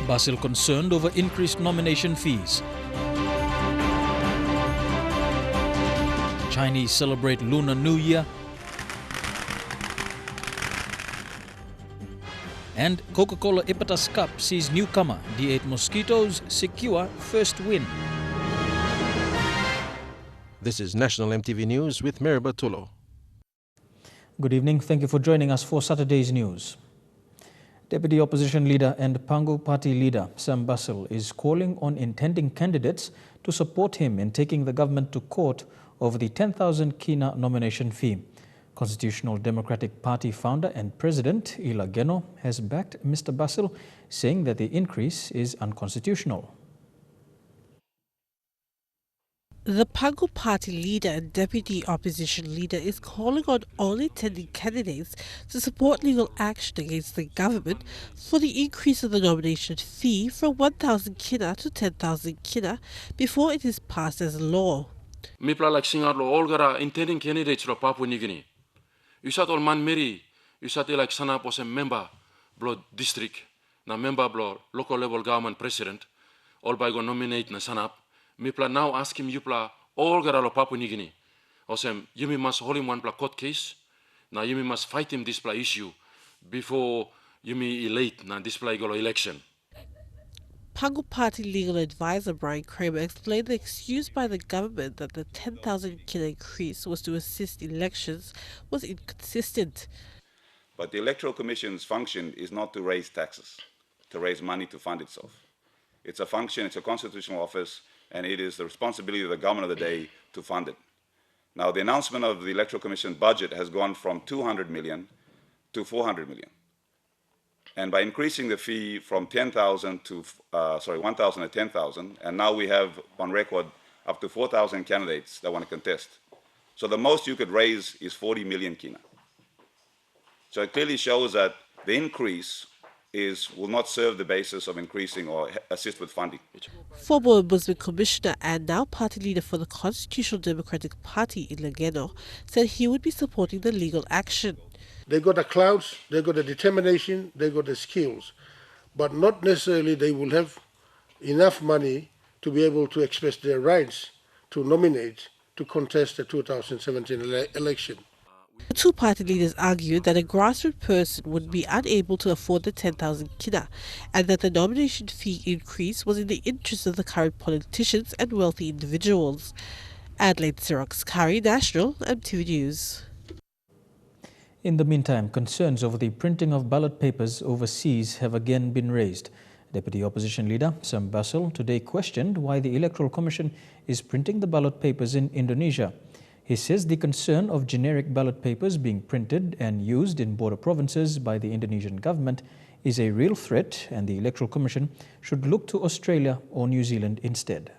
Basil concerned over increased nomination fees. Chinese celebrate Lunar New Year. And Coca Cola Ipatas Cup sees newcomer D8 Mosquitoes secure first win. This is National EMTV News with Meriba Tulo. Good evening. Thank you for joining us for Saturday's news. Deputy Opposition Leader and Pangu Party Leader Sam Basil is calling on intending candidates to support him in taking the government to court over the 10,000 kina nomination fee. Constitutional Democratic Party founder and President Ila Geno has backed Mr. Basil, saying that the increase is unconstitutional. The Pangu Party leader and deputy opposition leader is calling on all intending candidates to support legal action against the government for the increase of the nomination fee from 1,000 kina to 10,000 kina before it is passed as law. Mipla like singar lo olgara intending candidates lo Papua New Guinea. Usat ol man meri, usat like sana pos member blo district na member blo local level government president all by go nominate na sanap. Mipla now ask him yupla all garalo Papua New Guinea. Osem yumi must hold him one pla court case. Now yumi must fight him this pla issue before yumi elate na this pla golo election. Pangu Party legal advisor Brian Kramer explained the excuse by the government that the 10,000 kina increase was to assist elections was inconsistent. But the Electoral Commission's function is not to raise taxes, to raise money to fund itself. It's a function, it's a constitutional office, and it is the responsibility of the government of the day to fund it. Now, the announcement of the Electoral Commission budget has gone from 200 million to 400 million. And by increasing the fee from 10,000 to, 1,000 to 10,000, and now we have on record up to 4,000 candidates that want to contest. So the most you could raise is 40 million kina. So it clearly shows that the increase will not serve the basis of increasing or assist with funding. Former Muslim Commissioner and now party leader for the Constitutional Democratic Party, Ila Geno, said he would be supporting the legal action. They got the clouds, they got the determination, they got the skills, but not necessarily they will have enough money to be able to express their rights to nominate to contest the 2017 election. The two party leaders argued that a grassroots person would be unable to afford the 10,000 kina and that the nomination fee increase was in the interest of the current politicians and wealthy individuals. Adelaide Xerox Curry, National EMTV News. In the meantime, concerns over the printing of ballot papers overseas have again been raised. Deputy Opposition Leader Sam Basil today questioned why the Electoral Commission is printing the ballot papers in Indonesia. He says the concern of generic ballot papers being printed and used in border provinces by the Indonesian government is a real threat, and the Electoral Commission should look to Australia or New Zealand instead.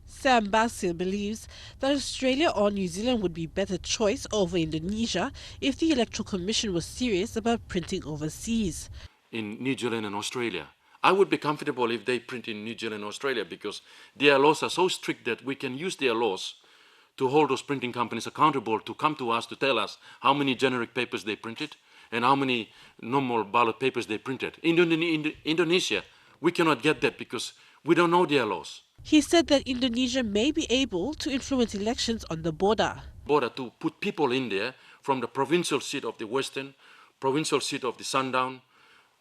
Sam Basil believes that Australia or New Zealand would be a better choice over Indonesia if the Electoral Commission was serious about printing overseas. In New Zealand and Australia, I would be comfortable if they print in New Zealand and Australia because their laws are so strict that we can use their laws to hold those printing companies accountable to come to us to tell us how many generic papers they printed and how many normal ballot papers they printed. In Indonesia, we cannot get that because we don't know their laws. He said that Indonesia may be able to influence elections on the border. To put people in there from the provincial seat of the Western, provincial seat of the Sundown,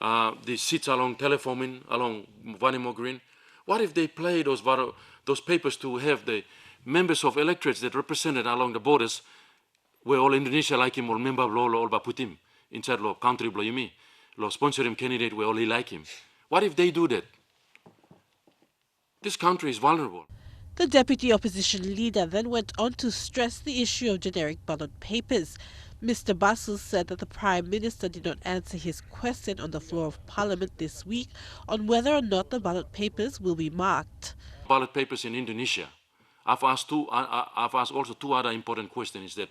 the seats along Telefomin, along Vanimo Green. What if they play those papers to have the members of electorates that represented along the borders where all Indonesia like him or member of law all put him inside law country blow me, law sponsor him candidate where only like him. What if they do that? This country is vulnerable. The deputy opposition leader then went on to stress the issue of generic ballot papers. Mr. Basil said that the Prime Minister did not answer his question on the floor of Parliament this week on whether or not the ballot papers will be marked. Ballot papers in Indonesia. I've asked also two other important questions: is that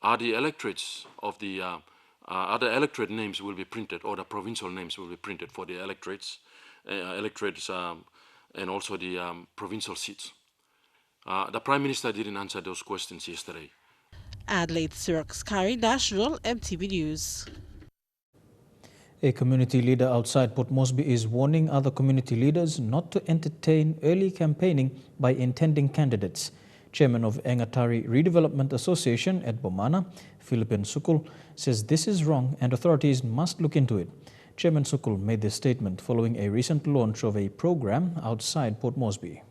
are the electorates of the other electorate names will be printed, or the provincial names will be printed for the electorates, and also the provincial seats. The Prime Minister didn't answer those questions yesterday. Adelaide Xerox Curry, National EMTV News. A community leader outside Port Moresby is warning other community leaders not to entertain early campaigning by intending candidates. Chairman of Engatari Redevelopment Association at Bomana, Philippine Sukul, says this is wrong and authorities must look into it. Chairman Sukul made this statement following a recent launch of a program outside Port Moresby.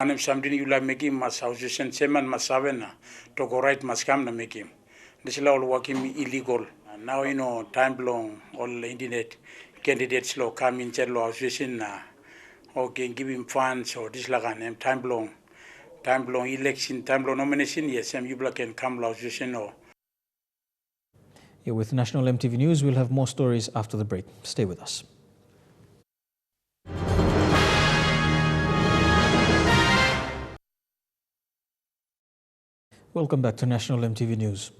Anem samdini yula meki mas association chairman masavena to go right mas kam na meki. This law working illegal. And now time long all internet candidates law come in law association na okay give him funds or this lagan time long election time long nomination yes some you can come law association or. Here with National MTV News, we'll have more stories after the break. Stay with us. Welcome back to National MTV News.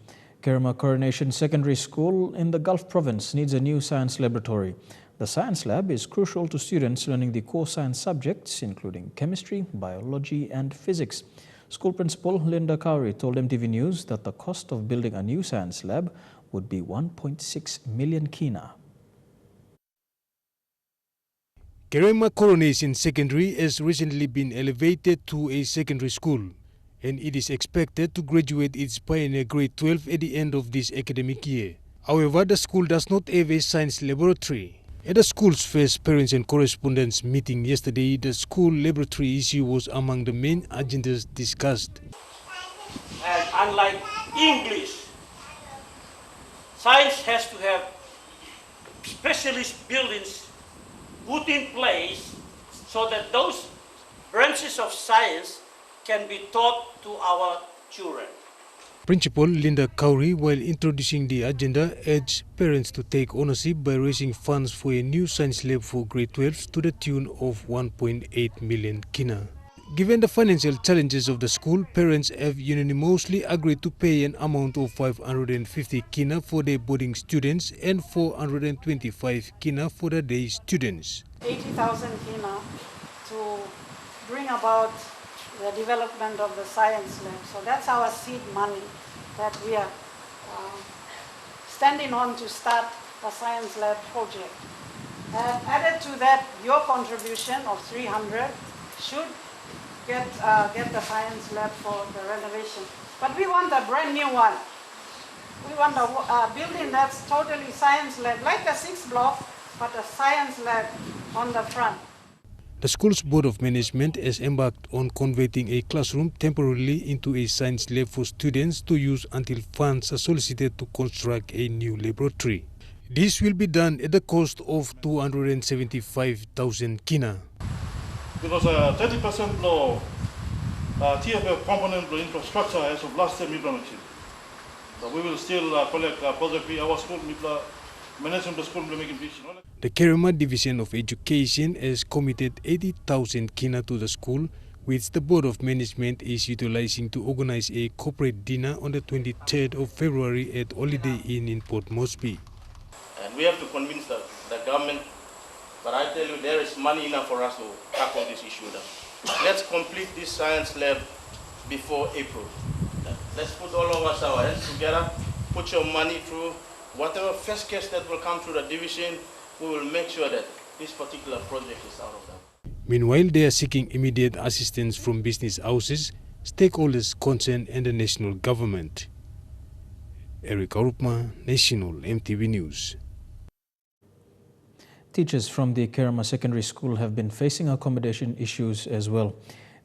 Kerma Coronation Secondary School in the Gulf Province needs a new science laboratory. The science lab is crucial to students learning the core science subjects, including chemistry, biology and physics. School principal Linda Cowrie told MTV News that the cost of building a new science lab would be 1.6 million kina. Kerema Coronation Secondary has recently been elevated to a secondary school, and it is expected to graduate its pioneer grade 12 at the end of this academic year. However, the school does not have a science laboratory. At the school's first parents and correspondents meeting yesterday, the school laboratory issue was among the main agendas discussed. And unlike English, science has to have specialist buildings put in place so that those branches of science can be taught to our children. Principal Linda Cowrie, while introducing the agenda, urged parents to take ownership by raising funds for a new science lab for grade 12 to the tune of 1.8 million kina. Given the financial challenges of the school, parents have unanimously agreed to pay an amount of 550 kina for their boarding students and 425 kina for the day students. 80,000 kina to bring about the development of the science lab. So that's our seed money that we are standing on to start a science lab project. And added to that, your contribution of 300 should get the science lab for the renovation. But we want a brand new one. We want a building that's totally science lab, like a 6th block, but a science lab on the front. The school's Board of Management has embarked on converting a classroom temporarily into a science lab for students to use until funds are solicited to construct a new laboratory. This will be done at the cost of 275,000 kina. Because 30% law TFF component of infrastructure as of last time implemented. So we will still collect project fee. Our school management the school will make it. The Kerema Division of Education has committed 80,000 kina to the school, which the Board of Management is utilizing to organize a corporate dinner on the 23rd of February at Holiday Inn in Port Moresby. And we have to convince the government, but I tell you there is money enough for us to tackle this issue now. Let's complete this science lab before April. Let's put all of us our hands together, put your money through whatever first case that will come through the division. We will make sure that this particular project is out of that. Meanwhile, they are seeking immediate assistance from business houses, stakeholders concerned and the national government. Eric Arupma, National MTV News. Teachers from the Kerema Secondary School have been facing accommodation issues as well.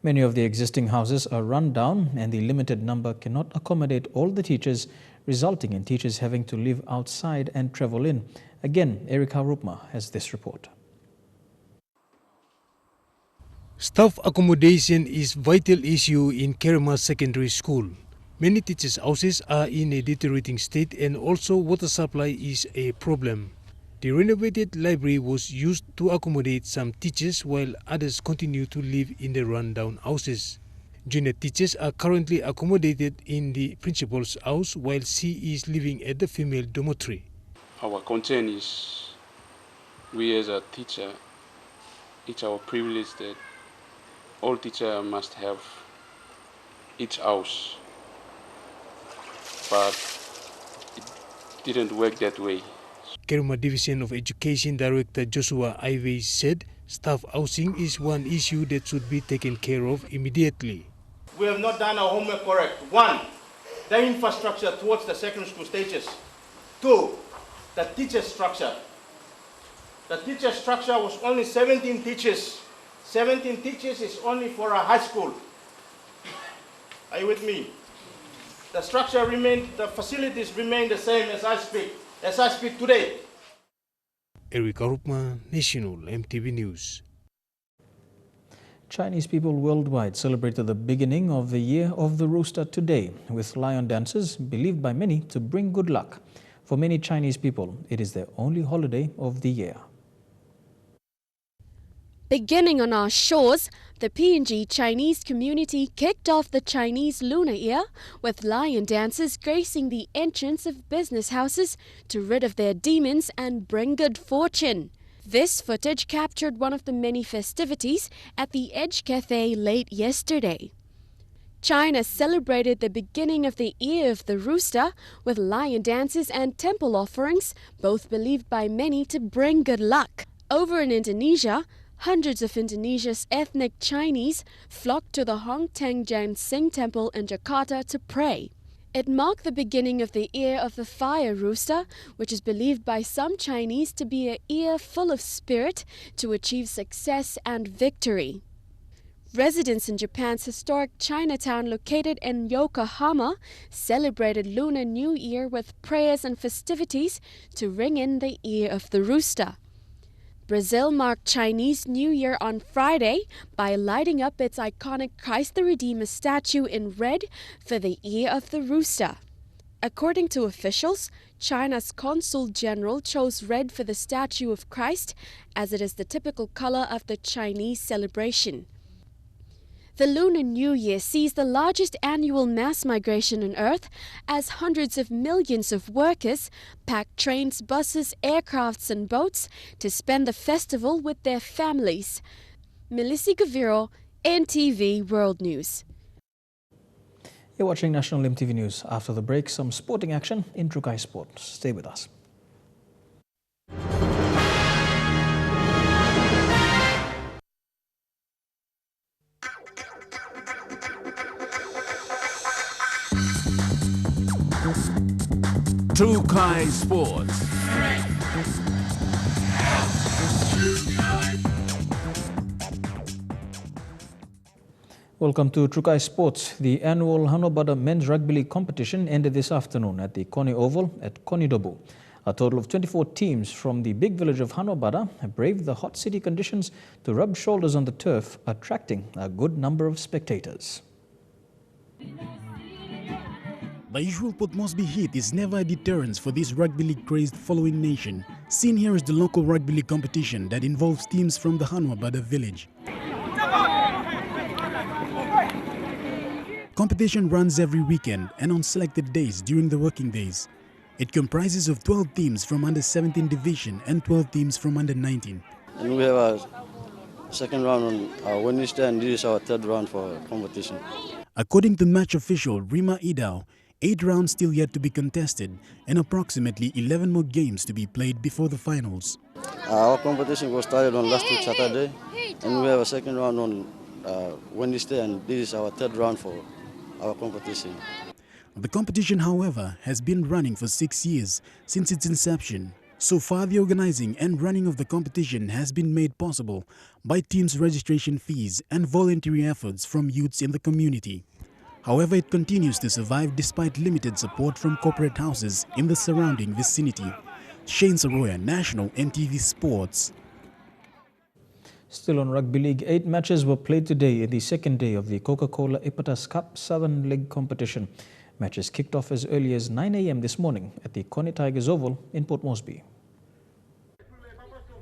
Many of the existing houses are run down and the limited number cannot accommodate all the teachers, resulting in teachers having to live outside and travel in. Again, Eric Harupma has this report. Staff accommodation is a vital issue in Kerema Secondary School. Many teachers' houses are in a deteriorating state and also water supply is a problem. The renovated library was used to accommodate some teachers while others continue to live in the run-down houses. Junior teachers are currently accommodated in the principal's house while she is living at the female dormitory. Our concern is we as a teacher, it's our privilege that all teachers must have each house. But didn't work that way. Kerma Division of Education Director Joshua Ivey said staff housing is one issue that should be taken care of immediately. We have not done our homework correct. One, the infrastructure towards the secondary school stages. Two, the teacher structure. The teacher structure was only 17 teachers. 17 teachers is only for a high school. Are you with me? The structure remained, the facilities remain the same as I speak today. Eric Arupma, National MTV News. Chinese people worldwide celebrated the beginning of the year of the rooster today with lion dances believed by many to bring good luck. For many Chinese people, it is their only holiday of the year. Beginning on our shores, the PNG Chinese community kicked off the Chinese Lunar Year with lion dances gracing the entrance of business houses to rid of their demons and bring good fortune. This footage captured one of the many festivities at the Edge Cafe late yesterday. China celebrated the beginning of the Year of the Rooster with lion dances and temple offerings, both believed by many to bring good luck. Over in Indonesia, hundreds of Indonesia's ethnic Chinese flocked to the Hong Teng Jan Sing Temple in Jakarta to pray. It marked the beginning of the Year of the Fire Rooster, which is believed by some Chinese to be a year full of spirit to achieve success and victory. Residents in Japan's historic Chinatown located in Yokohama celebrated Lunar New Year with prayers and festivities to ring in the Year of the Rooster. Brazil marked Chinese New Year on Friday by lighting up its iconic Christ the Redeemer statue in red for the Year of the Rooster. According to officials, China's Consul General chose red for the statue of Christ as it is the typical color of the Chinese celebration. The Lunar New Year sees the largest annual mass migration on Earth as hundreds of millions of workers pack trains, buses, aircrafts and boats to spend the festival with their families. Melissa Gaviro, NTV World News. You're watching National MTV News. After the break, some sporting action in Trukai Sports. Stay with us. Trukai Sports. Welcome to Trukai Sports. The annual Hanobada Men's Rugby League competition ended this afternoon at the Koni Oval at Konidobu. A total of 24 teams from the big village of Hanobada braved the hot city conditions to rub shoulders on the turf, attracting a good number of spectators. The usual Port Moresby heat is never a deterrent for this rugby league crazed following nation. Seen here is the local rugby league competition that involves teams from the Hanobada village. Competition runs every weekend and on selected days during the working days. It comprises of 12 teams from under 17 division and 12 teams from under 19. And we have a second round on Wednesday, and this is our third round for competition. According to match official Rima Idao, 8 rounds still yet to be contested and approximately 11 more games to be played before the finals. Our competition was started on last week Saturday, and we have a second round on Wednesday, and this is our third round for our competition. The competition, however, has been running for 6 years since its inception. So far, the organizing and running of the competition has been made possible by teams' registration fees and voluntary efforts from youths in the community. However, it continues to survive despite limited support from corporate houses in the surrounding vicinity. Shane Saroya, National MTV Sports. Still on Rugby League, 8 matches were played today in the second day of the Coca Cola Ipatas Cup Southern League competition. Matches kicked off as early as 9 a.m. this morning at the Koni Tigers Oval in Port Moresby.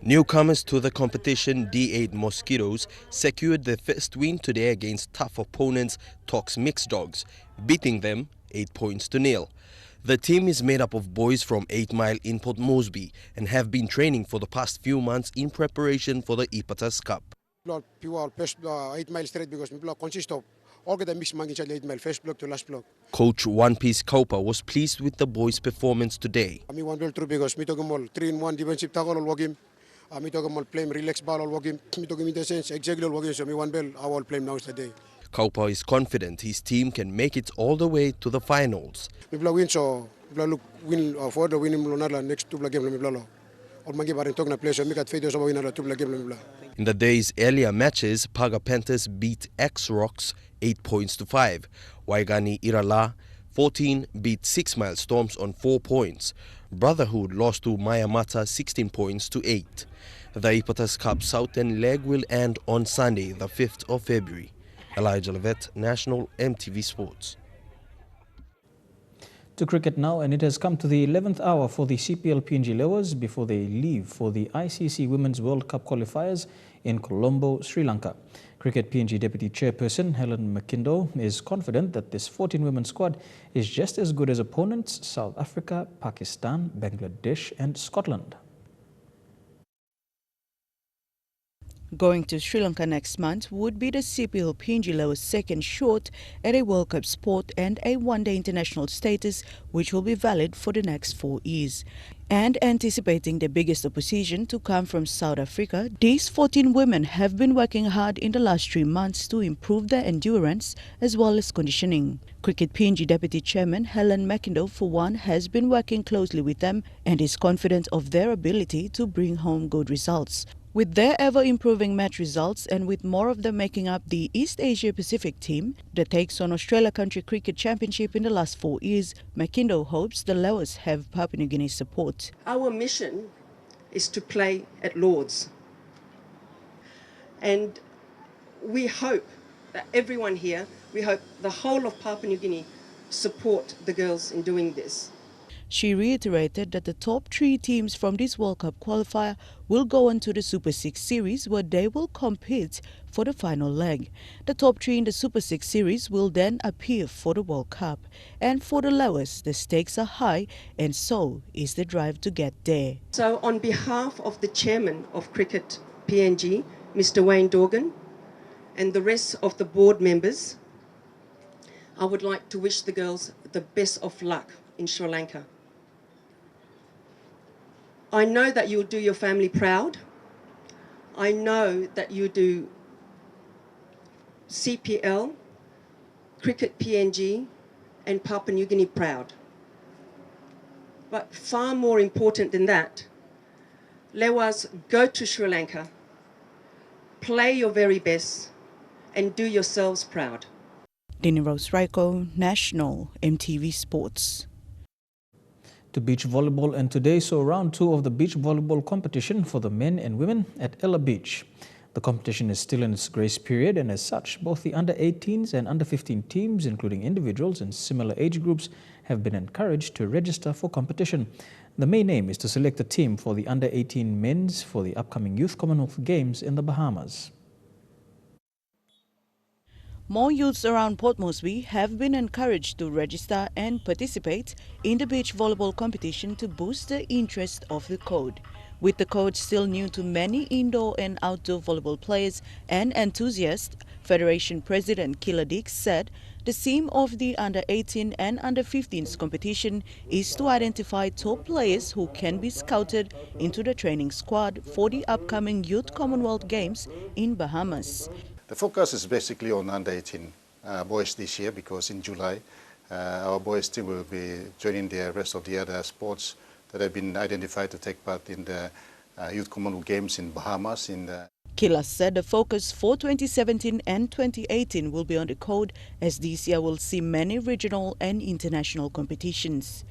Newcomers to the competition, D8 Mosquitoes, secured their first win today against tough opponents Tox Mixed Dogs, beating them 8-0. The team is made up of boys from 8 Mile in Port Moresby and have been training for the past few months in preparation for the Ipatas Cup. People 8 Mile straight because people consist of all get a mixed man inside late mail, first block to last block. Coach One Piece Cowper was pleased with the boys' performance today. I mean, one ball through because me talking about 3-in-1 defensive tackle all working. Me talking about playing relaxed ball all working. Me talking in the sense exactly all working. So me one ball I will play now today. Cowper is confident his team can make it all the way to the finals. Me play win so look win for the winning lunar next two game me play. All my game are talking a place so me got faith so win two game me play. In the day's earlier matches, Paga Panthers beat X-Rocks 8 points to 5. Waigani Irala 14 beat 6 Mile Storms on 4 points. Brotherhood lost to Mayamata 16 points to 8. The Ipatas Cup Southern leg will end on Sunday, the 5th of February. Elijah Levet, National EMTV Sports. To cricket now, and it has come to the 11th hour for the CPL PNG Lowers before they leave for the ICC Women's World Cup qualifiers in Colombo, Sri Lanka. Cricket PNG Deputy Chairperson Helen McIndoe is confident that this 14-women squad is just as good as opponents South Africa, Pakistan, Bangladesh and Scotland. Going to Sri Lanka next month would be the CPL PNG Lowers' second shot at a World Cup spot and a one-day international status, which will be valid for the next 4 years. And anticipating the biggest opposition to come from South Africa, these 14 women have been working hard in the last 3 months to improve their endurance as well as conditioning. Cricket PNG Deputy Chairman Helen McIndoe, for one, has been working closely with them and is confident of their ability to bring home good results. With their ever-improving match results and with more of them making up the East Asia Pacific team that takes on Australia Country Cricket Championship in the last 4 years, McIndoe hopes the Lowers have Papua New Guinea's support. Our mission is to play at Lord's. And we hope that everyone here, we hope the whole of Papua New Guinea support the girls in doing this. She reiterated that the top 3 teams from this World Cup qualifier will go on to the Super 6 series where they will compete for the final leg. The top 3 in the Super 6 series will then appear for the World Cup. And for the Lowers, the stakes are high and so is the drive to get there. So on behalf of the chairman of Cricket PNG, Mr. Wayne Dorgan, and the rest of the board members, I would like to wish the girls the best of luck in Sri Lanka. I know that you'll do your family proud. I know that you do CPL, Cricket PNG, and Papua New Guinea proud. But far more important than that, Lewis, go to Sri Lanka, play your very best, and do yourselves proud. Dini Rose Raiko, National EMTV Sports. To beach volleyball, and today saw round 2 of the beach volleyball competition for the men and women at Ella Beach. The competition is still in its grace period, and as such, both the under-18s and under-15 teams, including individuals in similar age groups, have been encouraged to register for competition. The main aim is to select a team for the under-18 men's for the upcoming Youth Commonwealth Games in the Bahamas. More youths around Port Moresby have been encouraged to register and participate in the beach volleyball competition to boost the interest of the code. With the code still new to many indoor and outdoor volleyball players and enthusiasts, Federation President Killer Dix said the theme of the under-18 and under-15s competition is to identify top players who can be scouted into the training squad for the upcoming Youth Commonwealth Games in Bahamas. The focus is basically on under-18 boys this year because in July our boys team will be joining the rest of the other sports that have been identified to take part in the Youth Commonwealth Games in Bahamas. Killa said the focus for 2017 and 2018 will be on the code, as this year will see many regional and international competitions.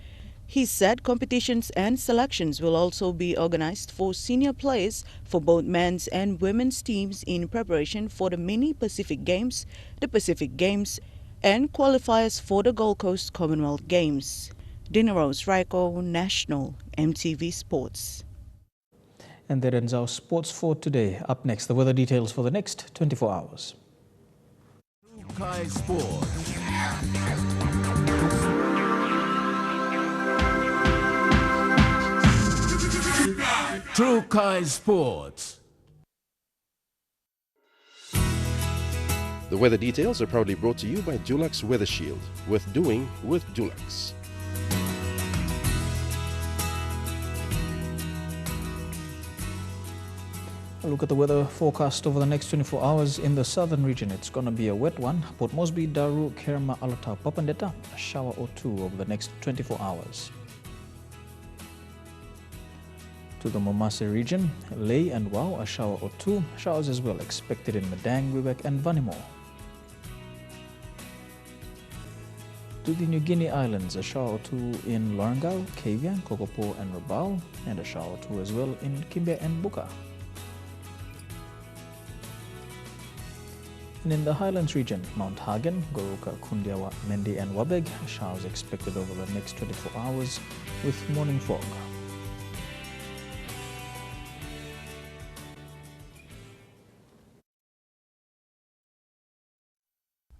He said competitions and selections will also be organized for senior players for both men's and women's teams in preparation for the Mini Pacific Games, the Pacific Games, and qualifiers for the Gold Coast Commonwealth Games. Dina Rose Raiko, National EMTV Sports. And that ends our sports for today. Up next, the weather details for the next 24 hours. Kai Sports. True Kai Sports. The weather details are proudly brought to you by Dulux Weather Shield. Worth doing with Dulux. Look at the weather forecast over the next 24 hours. In the southern region, it's going to be a wet one. Port Moresby, Daru, Kerma, Alata, Papandeta, a shower or two over the next 24 hours. To the Momase region, Ley and Wau, a shower or two. Showers as well expected in Madang, Wibek and Vanimore. To the New Guinea Islands, a shower or two in Lorengau, Kavieng, Kokopo and Rabaul, and a shower or two as well in Kimbe and Buka. And in the Highlands region, Mount Hagen, Goroka, Kundiawa, Mendi and Wabeg, showers expected over the next 24 hours with morning fog.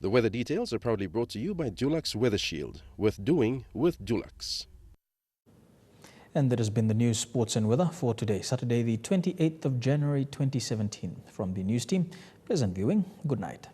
The weather details are proudly brought to you by Dulux Weather Shield. Worth doing with Dulux. And that has been the news, sports and weather for today, Saturday the 28th of January 2017. From the news team, pleasant viewing. Good night.